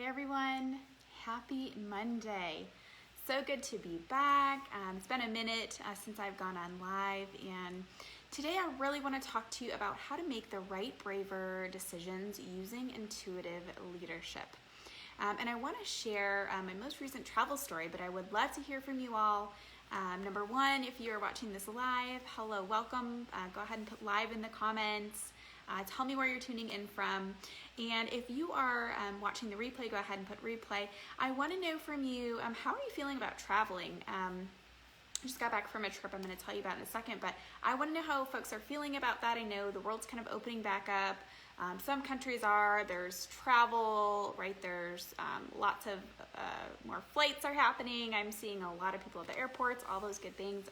Hey everyone, happy Monday. So good to be back. It's been a minute since I've gone on live, and today I really want to talk to you about how to make the right, braver decisions using intuitive leadership. And I want to share my most recent travel story, but I would love to hear from you all. Number one, if you are watching this live, hello, welcome. Go ahead and put live in the comments. Tell me where you're tuning in from. And if you are watching the replay, go ahead and put replay. I want to know from you, how are you feeling about traveling? I just got back from a trip I'm going to tell you about in a second, but I want to know how folks are feeling about that. I know the world's kind of opening back up. Some countries are, there's travel, right? There's lots of more flights are happening. I'm seeing a lot of people at the airports, all those good things.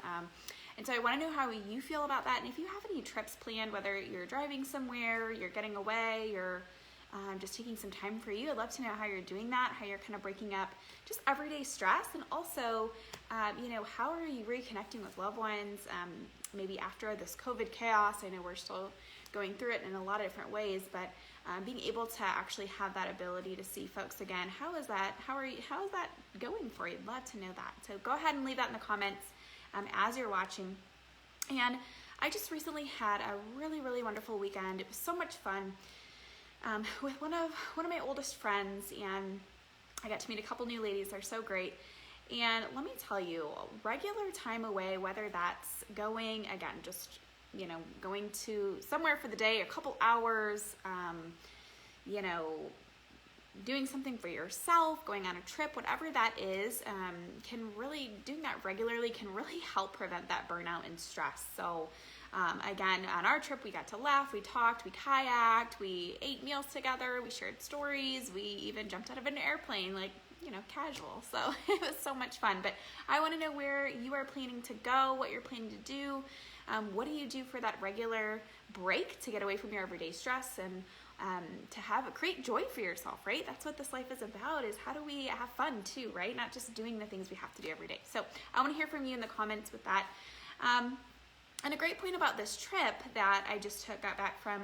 And so I want to know how you feel about that. And if you have any trips planned, whether you're driving somewhere, you're getting away, you're just taking some time for you, I'd love to know how you're doing that, how you're kind of breaking up just everyday stress. And also, how are you reconnecting with loved ones, maybe after this COVID chaos? I know we're still going through it in a lot of different ways, but being able to actually have that ability to see folks again, how is that going for you? I'd love to know that. So go ahead and leave that in the comments as you're watching. And I just recently had a really, really wonderful weekend. It was so much fun with one of my oldest friends, and I got to meet a couple new ladies. They're so great. And let me tell you, regular time away, whether that's going to somewhere for the day, a couple hours, doing something for yourself, going on a trip, whatever that is, doing that regularly can really help prevent that burnout and stress. So again, on our trip, we got to laugh, we talked, we kayaked, we ate meals together, we shared stories, we even jumped out of an airplane, casual. So it was so much fun. But I want to know where you are planning to go, what you're planning to do. What do you do for that regular break to get away from your everyday stress and to create joy for yourself, right? That's what this life is about, is how do we have fun too, right? Not just doing the things we have to do every day. So I want to hear from you in the comments with that. And a great point about this trip that I just got back from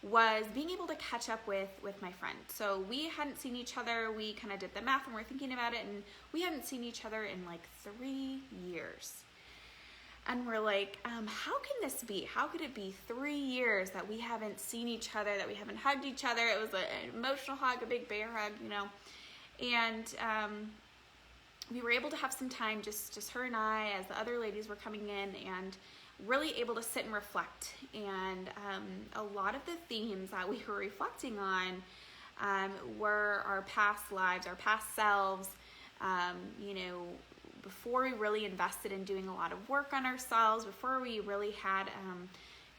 was being able to catch up with my friend. So we hadn't seen each other. We kind of did the math and we're thinking about it, and we hadn't seen each other in like 3 years. And we're like, how can this be? How could it be 3 years that we haven't seen each other, that we haven't hugged each other? It was an emotional hug, a big bear hug, And we were able to have some time, just her and I, as the other ladies were coming in, and really able to sit and reflect. And a lot of the themes that we were reflecting on were our past lives, our past selves, before we really invested in doing a lot of work on ourselves, before we really had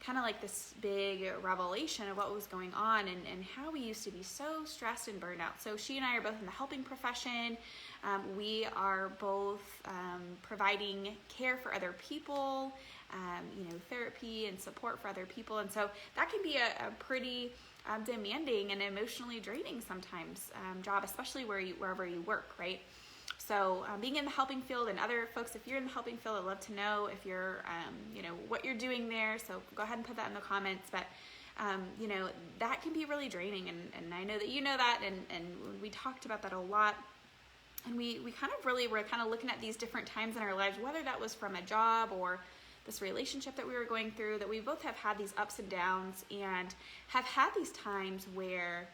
kind of like this big revelation of what was going on and how we used to be so stressed and burned out. So she and I are both in the helping profession. We are both providing care for other people, therapy and support for other people. And so that can be a pretty demanding and emotionally draining sometimes job, especially wherever you work, right? So being in the helping field, and other folks, if you're in the helping field, I'd love to know if you're, what you're doing there. So go ahead and put that in the comments. But, that can be really draining. And I know that you know that. And we talked about that a lot. And we kind of really were kind of looking at these different times in our lives, whether that was from a job or this relationship that we were going through, that we both have had these ups and downs and have had these times where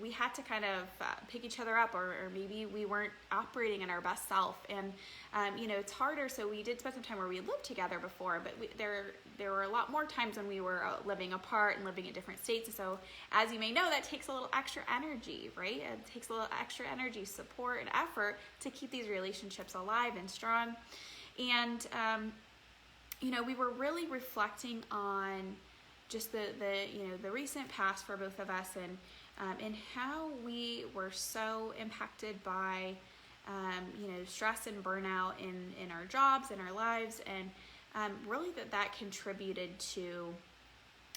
we had to kind of pick each other up, or maybe we weren't operating in our best self. And, it's harder. So we did spend some time where we lived together before, but there were a lot more times when we were living apart and living in different states. So as you may know, that takes a little extra energy, right? It takes a little extra energy, support, and effort to keep these relationships alive and strong. And, we were really reflecting on just the recent past for both of us, and how we were so impacted by stress and burnout in our jobs, in our lives, and really that contributed to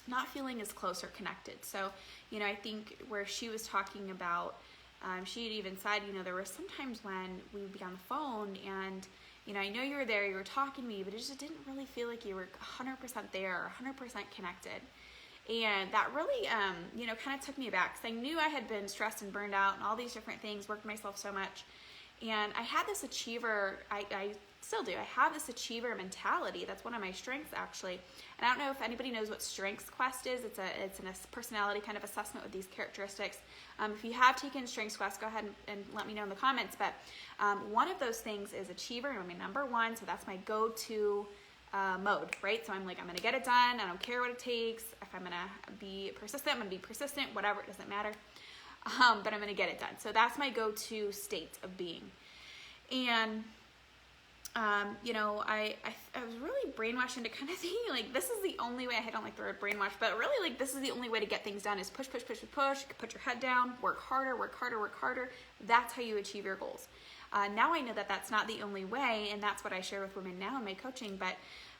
not feeling as close or connected. So I think where she was talking about, she had even said, there were some times when we would be on the phone and I know you were there, you were talking to me, but it just didn't really feel like you were 100% there or 100% connected. And that really, kind of took me back, because I knew I had been stressed and burned out and all these different things, worked myself so much. And I had this achiever, I still do, I have this achiever mentality. That's one of my strengths, actually. And I don't know if anybody knows what Strengths Quest is. It's a personality kind of assessment with these characteristics. If you have taken Strengths Quest, go ahead and let me know in the comments. But one of those things is achiever, and I'm number one, so that's my go-to mode, right? So I'm like, I'm gonna get it done. I don't care what it takes. If I'm gonna be persistent, I'm gonna be persistent, whatever, it doesn't matter. But I'm gonna get it done. So that's my go-to state of being. And I was really brainwashed into kind of thinking like, this is the only way. I don't like the word brainwash, but really like, this is the only way to get things done is push, push, push, push, push, put your head down, work harder, work harder, work harder. That's how you achieve your goals. Now I know that that's not the only way, and that's what I share with women now in my coaching. But,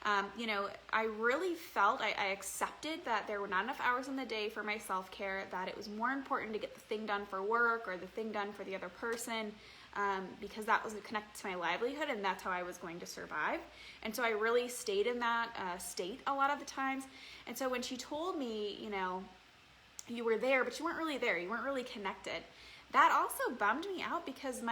I really felt, I accepted that there were not enough hours in the day for my self-care, that it was more important to get the thing done for work or the thing done for the other person, because that was connected to my livelihood, and that's how I was going to survive. And so I really stayed in that state a lot of the times. And so when she told me, you were there, but you weren't really there, you weren't really connected, that also bummed me out, because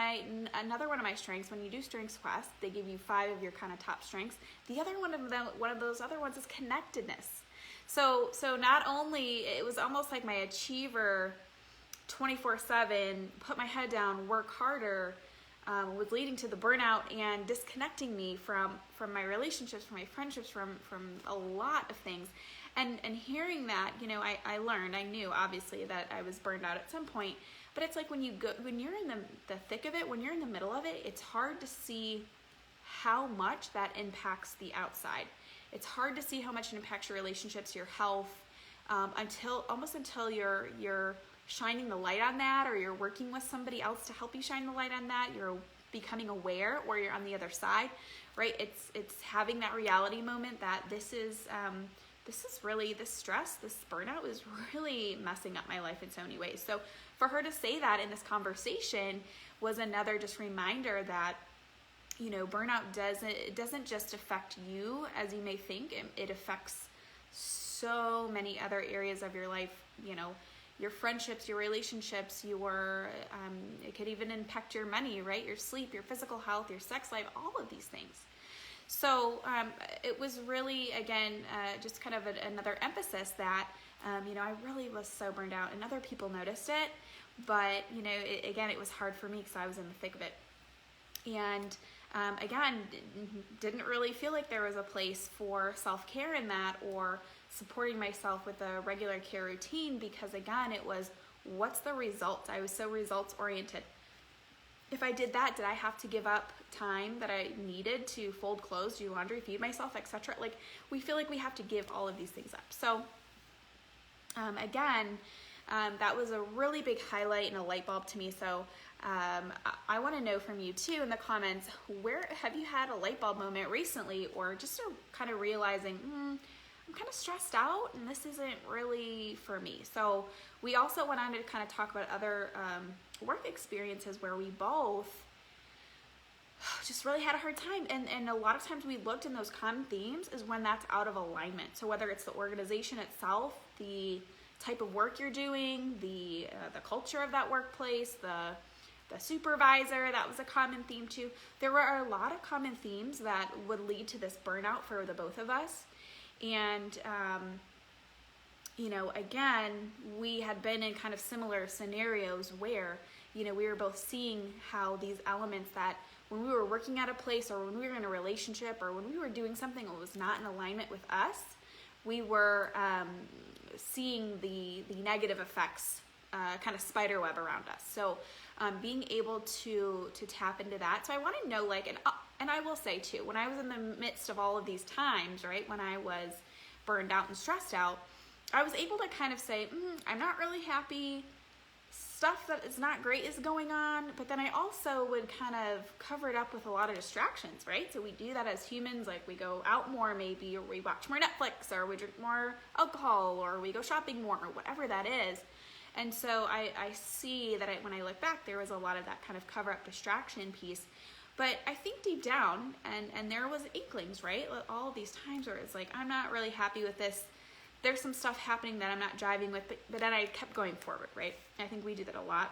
another one of my strengths, when you do Strengths Quest, they give you 5 of your kind of top strengths. The other one of those other ones is connectedness. So not only, it was almost like my achiever 24/7, put my head down, work harder, was leading to the burnout and disconnecting me from my relationships, from my friendships, from a lot of things. And hearing that, I knew obviously that I was burned out at some point. But it's like when you're in the thick of it, when you're in the middle of it, it's hard to see how much that impacts the outside. It's hard to see how much it impacts your relationships, your health, until you're shining the light on that, or you're working with somebody else to help you shine the light on that. You're becoming aware, or you're on the other side, right? It's having that reality moment that this stress, this burnout is really messing up my life in so many ways. So for her to say that in this conversation was another just reminder that, burnout doesn't just affect you as you may think. It affects so many other areas of your life, your friendships, your relationships, it could even impact your money, right? Your sleep, your physical health, your sex life, all of these things. So it was really, again, just kind of another emphasis that, I really was so burned out, and other people noticed it, but, it was hard for me because I was in the thick of it. And again, didn't really feel like there was a place for self-care in that, or supporting myself with a regular care routine, because again, it was, what's the result? I was so results oriented. If I did that, did I have to give up time that I needed to fold clothes, do laundry, feed myself, etc.? Like, we feel like we have to give all of these things up. So that was a really big highlight and a light bulb to me. So I want to know from you too in the comments, where have you had a light bulb moment recently, or just kind of realizing, I'm kind of stressed out and this isn't really for me. So we also went on to kind of talk about other work experiences where we both just really had a hard time. And a lot of times we looked in those common themes is when that's out of alignment. So whether it's the organization itself, the type of work you're doing, the culture of that workplace, the supervisor, that was a common theme too. There were a lot of common themes that would lead to this burnout for the both of us. And, again, we had been in kind of similar scenarios where, we were both seeing how these elements that when we were working at a place, or when we were in a relationship, or when we were doing something that was not in alignment with us, we were seeing the negative effects kind of spiderweb around us. So being able to tap into that. So I want to know, and I will say too, when I was in the midst of all of these times, right, when I was burned out and stressed out, I was able to kind of say, I'm not really happy. Stuff that is not great is going on, but then I also would kind of cover it up with a lot of distractions, right? So we do that as humans, like we go out more maybe, or we watch more Netflix, or we drink more alcohol, or we go shopping more, or whatever that is. And so I see that when I look back, there was a lot of that kind of cover up distraction piece. But I think deep down, and there was inklings, right? All of these times where it's like, I'm not really happy with this there's some stuff happening that I'm not jiving with, but then I kept going forward, right? I think we do that a lot.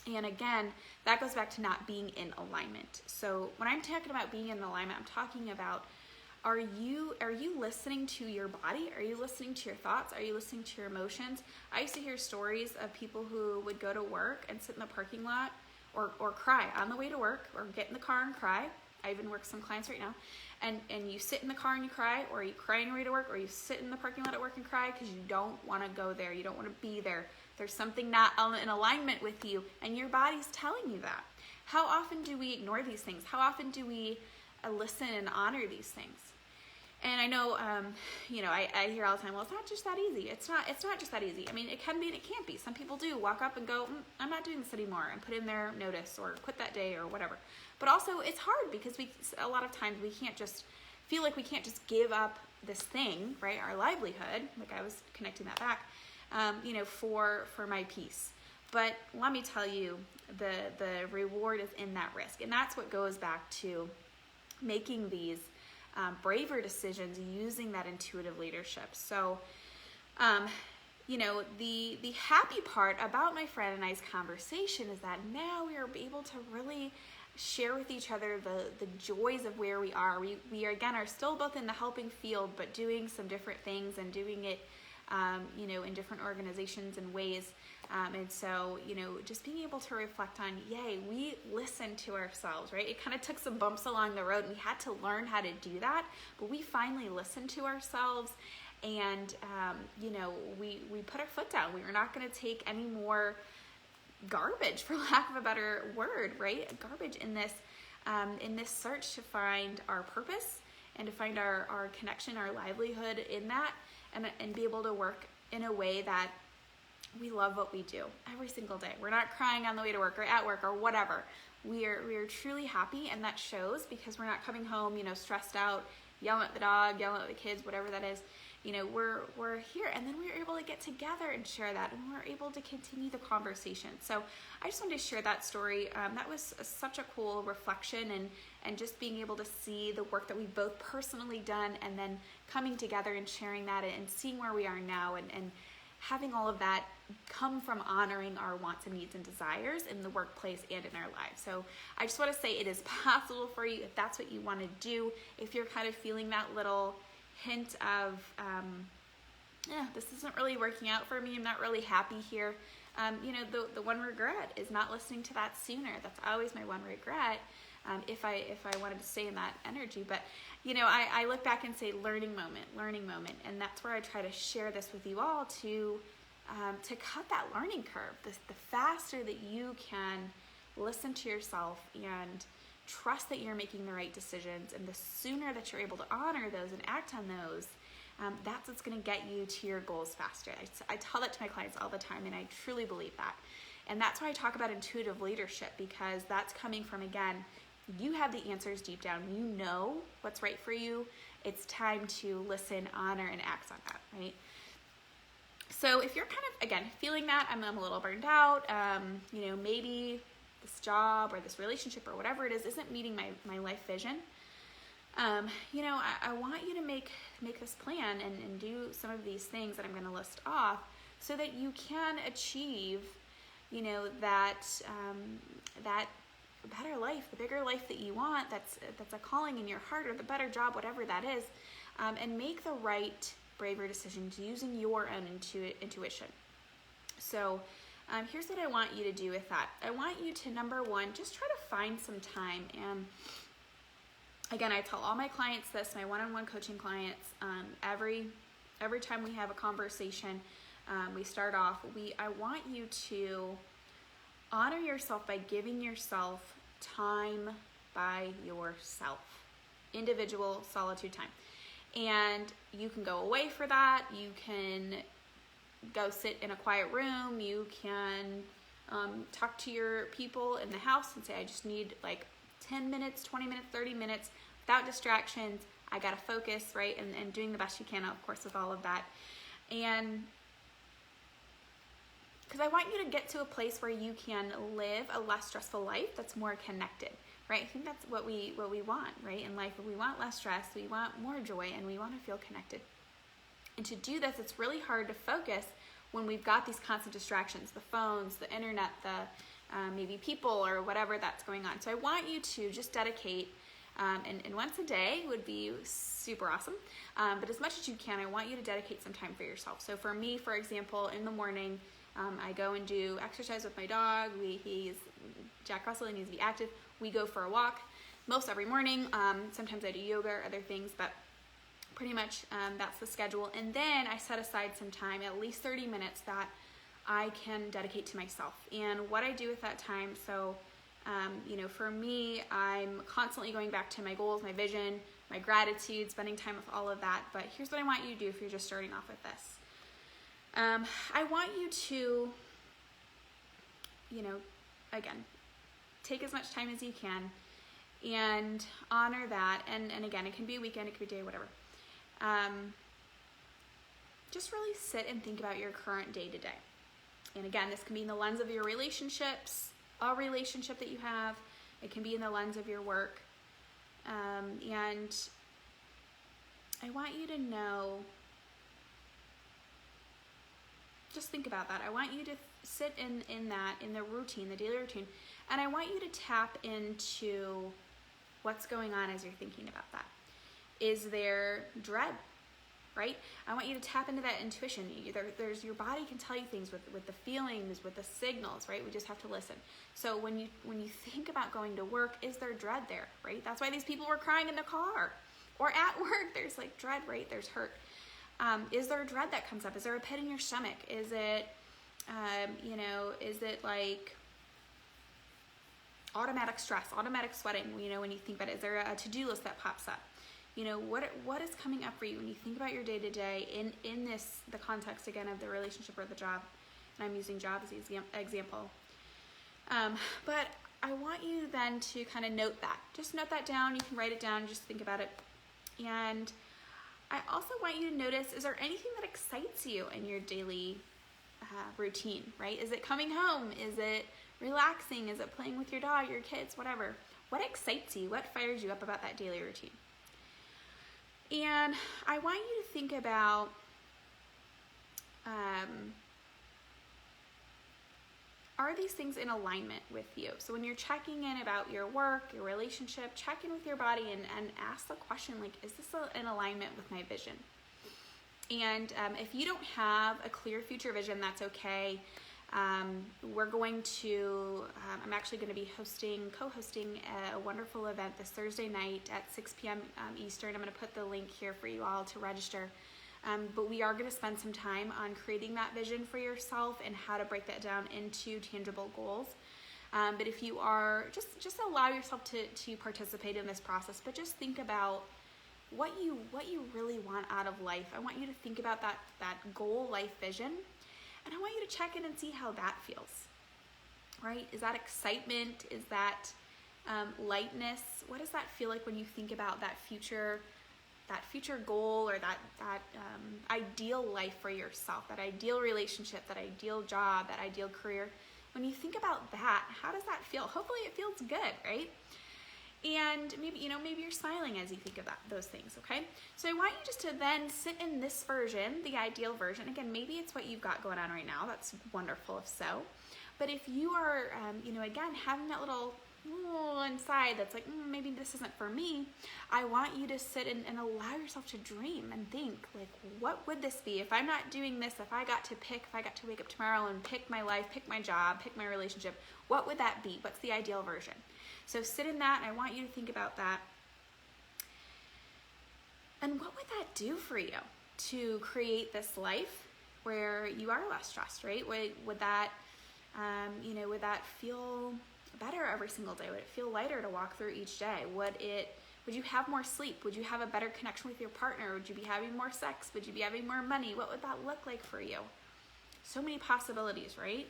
And again, that goes back to not being in alignment. So when I'm talking about being in alignment, I'm talking about, are you listening to your body? Are you listening to your thoughts? Are you listening to your emotions? I used to hear stories of people who would go to work and sit in the parking lot or cry on the way to work, or get in the car and cry. I even work with some clients right now. And you sit in the car and you cry, or you cry on your way to work, or you sit in the parking lot at work and cry because you don't want to go there. You don't want to be there. There's something not in alignment with you, and your body's telling you that. How often do we ignore these things? How often do we listen and honor these things? And I know, I hear all the time, well, it's not just that easy. It's not just that easy. I mean, it can be and it can't be. Some people do walk up and go, I'm not doing this anymore, and put in their notice or quit that day or whatever. But also it's hard because a lot of times we can't just feel like we can't just give up this thing, right? Our livelihood, like I was connecting that back, for my peace. But let me tell you, the reward is in that risk. And that's what goes back to making these braver decisions using that intuitive leadership. So, the happy part about my friend and I's conversation is that now we are able to really share with each other the joys of where we are. We are still both in the helping field, but doing some different things and doing it, in different organizations and ways. And so, just being able to reflect on, yay, we listened to ourselves, right? It kind of took some bumps along the road, and we had to learn how to do that, but we finally listened to ourselves, and, we put our foot down. We were not going to take any more garbage, for lack of a better word, right? Garbage in this search to find our purpose and to find our connection, our livelihood in that, and be able to work in a way that we love what we do every single day. We're not crying on the way to work or at work or whatever. We are truly happy, and that shows because we're not coming home, stressed out, yelling at the dog, yelling at the kids, whatever that is. We're here, and then we were able to get together and share that, and we're able to continue the conversation. So I just wanted to share that story. That was such a cool reflection, and just being able to see the work that we've both personally done, and then coming together and sharing that and seeing where we are now, and having all of that come from honoring our wants and needs and desires in the workplace and in our lives. So I just want to say it is possible for you if that's what you want to do. If you're kind of feeling that little hint of, this isn't really working out for me, I'm not really happy here. The one regret is not listening to that sooner. That's always my one regret. If I wanted to stay in that energy, but I look back and say learning moment, and that's where I try to share this with you all to cut that learning curve. The faster that you can listen to yourself and trust that you're making the right decisions, and the sooner that you're able to honor those and act on those, that's what's going to get you to your goals faster. I tell that to my clients all the time, and I truly believe that. And that's why I talk about intuitive leadership, because that's coming from, again, you have the answers deep down. You know what's right for you. It's time to listen, honor, and act on that, right? So if you're kind of, again, feeling that I'm a little burned out, maybe this job or this relationship or whatever it is isn't meeting my life vision, I want you to make this plan and do some of these things that I'm going to list off so that you can achieve, that better life, the bigger life that you want, that's a calling in your heart, or the better job, whatever that is, and make the right, braver decisions using your own intuition. So here's what I want you to do with that. I want you to, number one, just try to find some time. And again, I tell all my clients this, my one-on-one coaching clients, every time we have a conversation, we start off, I want you to honor yourself by giving yourself time by yourself, individual solitude time. And you can go away for that. You can go sit in a quiet room. You can talk to your people in the house and say, I just need like 10 minutes, 20 minutes, 30 minutes without distractions. I got to focus, right? And doing the best you can, of course, with all of that. And because I want you to get to a place where you can live a less stressful life that's more connected, right? I think that's what we want, right? In life, we want less stress, we want more joy, and we want to feel connected. And to do this, it's really hard to focus when we've got these constant distractions, the phones, the internet, the maybe people or whatever that's going on. So I want you to just dedicate, and once a day would be super awesome, but as much as you can, I want you to dedicate some time for yourself. So for me, for example, in the morning, I go and do exercise with my dog. He's Jack Russell, he needs to be active. We go for a walk most every morning. Sometimes I do yoga or other things, but pretty much that's the schedule. And then I set aside some time, at least 30 minutes, that I can dedicate to myself. And what I do with that time, so for me, I'm constantly going back to my goals, my vision, my gratitude, spending time with all of that. But here's what I want you to do if you're just starting off with this. I want you to, again, take as much time as you can and honor that. And again, it can be a weekend, it could be a day, whatever. Just really sit and think about your current day to day. And again, this can be in the lens of your relationships, a relationship that you have. It can be in the lens of your work. And I want you to know, just think about that. I want you to sit in the routine, the daily routine, and I want you to tap into what's going on as you're thinking about that. Is there dread, right? I want you to tap into that intuition. There's your body can tell you things with the feelings, with the signals, right? We just have to listen. So when you think about going to work, is there dread there, right? That's why these people were crying in the car. Or at work, there's like dread, right? There's hurt. Is there a dread that comes up? Is there a pit in your stomach? Is it, is it like automatic stress, automatic sweating, when you think about it? Is there a to-do list that pops up? What is coming up for you when you think about your day-to-day in the context, again, of the relationship or the job? And I'm using job as the example. But I want you then to kind of note that. Just note that down. You can write it down. Just think about it. And I also want you to notice, is there anything that excites you in your daily routine, right? Is it coming home? Is it relaxing? Is it playing with your dog, your kids, whatever? What excites you? What fires you up about that daily routine? And I want you to think about are these things in alignment with you? So when you're checking in about your work, your relationship, check in with your body and ask the question, like, is this in alignment with my vision? And if you don't have a clear future vision, that's okay. We're going to, I'm actually going to be co-hosting a wonderful event this Thursday night at 6 p.m. Eastern. I'm going to put the link here for you all to register. But we are going to spend some time on creating that vision for yourself and how to break that down into tangible goals. But if you are, just allow yourself to participate in this process, but just think about what you really want out of life. I want you to think about that goal life vision, and I want you to check in and see how that feels, right? Is that excitement? Is that lightness? What does that feel like when you think about that future goal or that ideal life for yourself, that ideal relationship, that ideal job, that ideal career? When you think about that, how does that feel? Hopefully it feels good, right? And maybe you're smiling as you think about those things, okay? So I want you just to then sit in this version, the ideal version. Again, maybe it's what you've got going on right now. That's wonderful if so. But if you are, again, having that little inside that's like, maybe this isn't for me, I want you to sit and allow yourself to dream and think, like, what would this be if I'm not doing this? If I got to wake up tomorrow and pick my life, pick my job, pick my relationship, what would that be? What's the ideal version? So sit in that, and I want you to think about that. And what would that do for you to create this life where you are less stressed, right? Would that, would that feel better every single day? Would it feel lighter to walk through each day? Would you have more sleep? Would you have a better connection with your partner? Would you be having more sex? Would you be having more money? What would that look like for you? So many possibilities, right?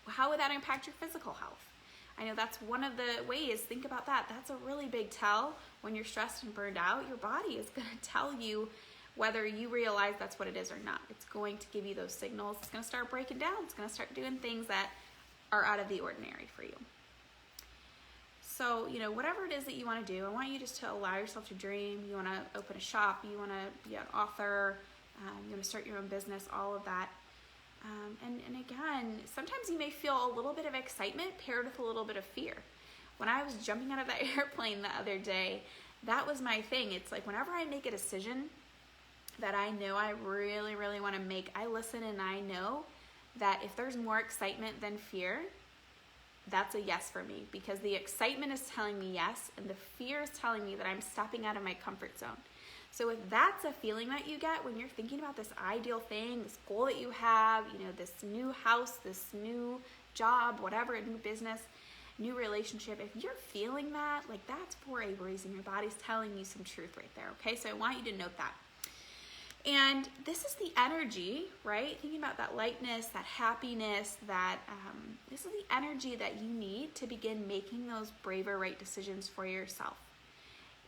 How would that impact your physical health? I know that's one of the ways. Think about that. That's a really big tell. When you're stressed and burned out, your body is going to tell you whether you realize that's what it is or not. It's going to give you those signals. It's going to start breaking down. It's going to start doing things that are out of the ordinary for you. So, whatever it is that you want to do, I want you just to allow yourself to dream. You want to open a shop. You want to be an author. you want to start your own business, all of that. And again, sometimes you may feel a little bit of excitement paired with a little bit of fear. When I was jumping out of that airplane the other day, that was my thing. It's like whenever I make a decision that I know I really, really want to make, I listen and I know that if there's more excitement than fear, that's a yes for me, because the excitement is telling me yes and the fear is telling me that I'm stepping out of my comfort zone. So if that's a feeling that you get when you're thinking about this ideal thing, this goal that you have, this new house, this new job, whatever, a new business, new relationship, if you're feeling that, like that's for a reason. Your body's telling you some truth right there, okay? So I want you to note that. And this is the energy, right? Thinking about that lightness, that happiness, this is the energy that you need to begin making those braver right decisions for yourself.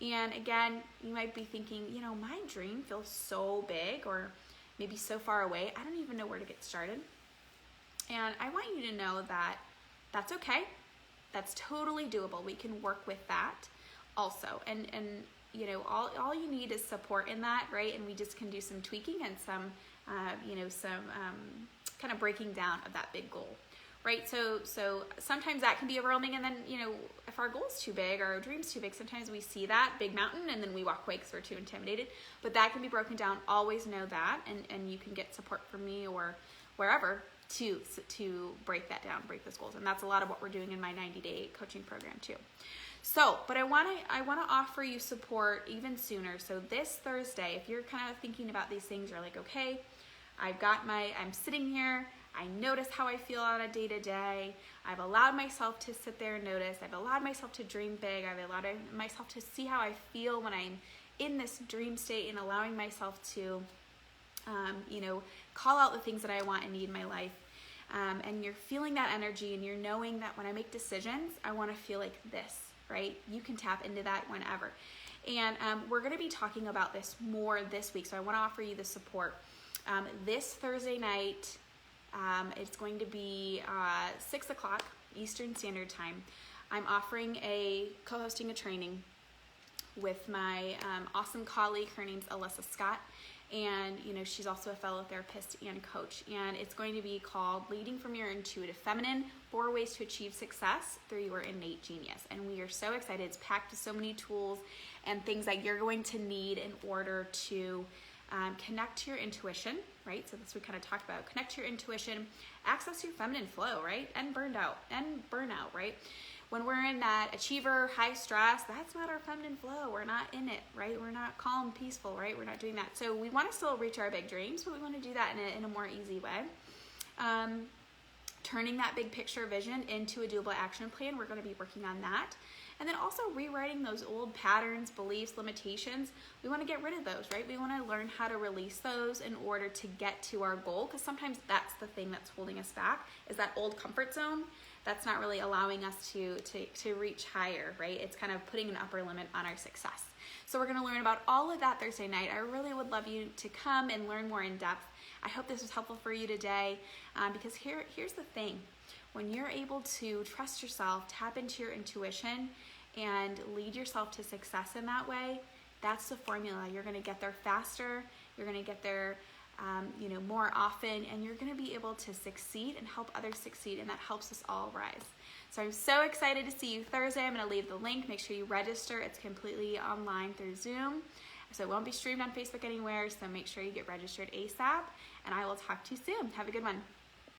And again, you might be thinking, my dream feels so big or maybe so far away, I don't even know where to get started. And I want you to know that that's okay. That's totally doable. We can work with that also. And all you need is support in that, right? And we just can do some tweaking and some kind of breaking down of that big goal, right? So sometimes that can be overwhelming, and then, if our goal's too big or our dream's too big, sometimes we see that big mountain and then we walk away because we're too intimidated. But that can be broken down. Always know that, and you can get support from me or wherever to break that down, break those goals. And that's a lot of what we're doing in my 90-day coaching program too. So, but I want to offer you support even sooner. So this Thursday, if you're kind of thinking about these things, you're like, okay, I'm sitting here, I notice how I feel on a day-to-day, I've allowed myself to sit there and notice, I've allowed myself to dream big, I've allowed myself to see how I feel when I'm in this dream state, and allowing myself to, call out the things that I want and need in my life. And you're feeling that energy, and you're knowing that when I make decisions, I want to feel like this, right? You can tap into that whenever. And we're going to be talking about this more this week, so I want to offer you the support. This Thursday night, it's going to be 6 o'clock Eastern Standard Time. I'm co-hosting a training with my awesome colleague. Her name's Alyssa Scott, and she's also a fellow therapist and coach. And it's going to be called Leading from Your Intuitive Feminine: 4 Ways to Achieve Success Through Your Innate Genius. And we are so excited. It's packed with so many tools and things that you're going to need in order to connect to your intuition, right? So this we kind of talked about. Connect to your intuition, access your feminine flow, right? And burnout, right? When we're in that achiever, high stress, that's not our feminine flow. We're not in it, right? We're not calm, peaceful, right? We're not doing that. So we want to still reach our big dreams, but we want to do that in a more easy way. Turning that big picture vision into a doable action plan. We're going to be working on that. And then also rewriting those old patterns, beliefs, limitations. We want to get rid of those, right? We want to learn how to release those in order to get to our goal, because sometimes that's the thing that's holding us back, is that old comfort zone that's not really allowing us to reach higher, right? It's kind of putting an upper limit on our success. So we're going to learn about all of that Thursday night. I really would love you to come and learn more in depth. I hope this was helpful for you today, because here's the thing. When you're able to trust yourself, tap into your intuition, and lead yourself to success in that way, that's the formula. You're going to get there faster. You're going to get there more often, and you're going to be able to succeed and help others succeed, and that helps us all rise. So I'm so excited to see you Thursday. I'm going to leave the link. Make sure you register. It's completely online through Zoom, so it won't be streamed on Facebook anywhere, so make sure you get registered ASAP, and I will talk to you soon. Have a good one.